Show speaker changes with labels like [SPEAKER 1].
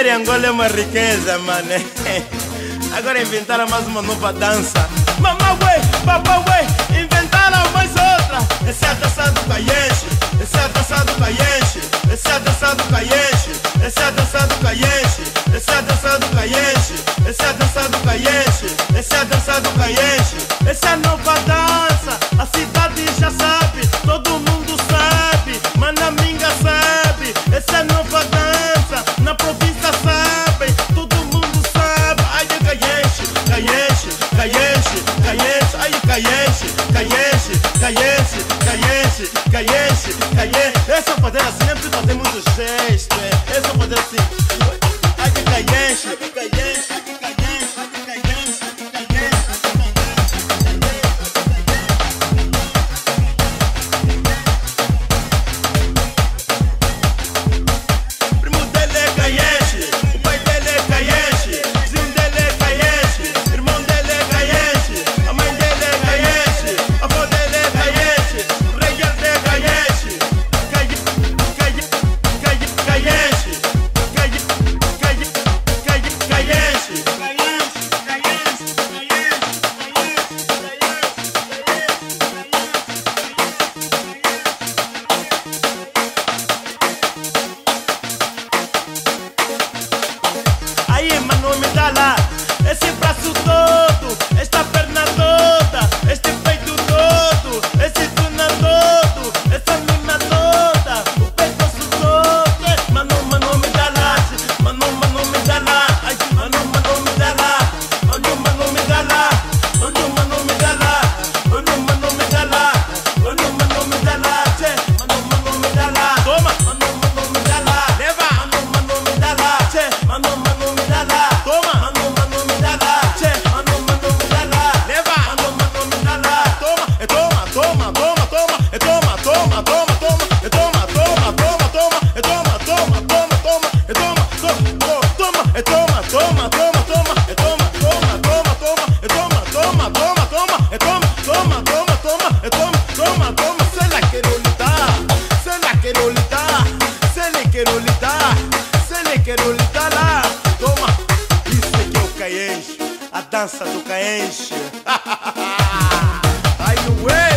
[SPEAKER 1] em Angola é uma riqueza, mano. Agora inventaram mais uma nova dança. Mamãe, ué, papai, ué, inventaram mais outra. Essa é a dança do caienche, essa é a dança do caienche, essa é a dança do caienche, essa é a dança do caienche, essa é a dança do caienche, essa é a dança do caienche, essa é a dança do caienche. Essa é a nova dança, a cidade já sabe, todo mundo sabe, Manaminga sabe. Essa é a nova dança, na província sabe, todo mundo sabe. Ai, caienche, caienche, caienche, caienche, ai, caienche, caienche, caienche, caienche, caienche, caienche. Essa fazer assim, nem precisa fazer muito gesto, essa fazer assim. Ai, caienche, caienche, caienche, caienche, caienche. Primo dele é caienche, o pai dele é caienche, vizinho dele é caienche, irmão dele é caienche, a mãe dele é caienche, a avó dele é caienche, o rei dele é caienche, caienche, caienche, aí, mano, me dá lá esse braço todo, esta perna toda, este peito todo, esse tuna todo, essa mina toda, o pescoço todo. Mano, me dá lá, mano, me dá lá, ai, mano, me dá lá, mano, me dá lá, mano, me dá lá, mano, me dá lá, mano, me dá lá, tchê, mano, me dá lá, toma, mano, me dá lá, leva, mano, me dá lá, tchê, mano, me dá lá, toma, mano, me dá lá, tchê, mano, me dá lá, leva, mano, me dá lá, toma, e toma, toma, toma, toma, e toma, toma, toma, toma, e toma, toma, toma, toma, e toma, toma, toma, toma, e toma, toma, e toma, toma, toma, toma, e toma, toma, toma, toma, e toma, toma, toma, toma, e toma, toma, toma, toma, e toma, toma, toma. Se ela quer litar, se ela quer litar, se ela quer litar, se ela quer litar lá, toma. Isso aqui é o caienche, a dança do caienche. Ai, ué.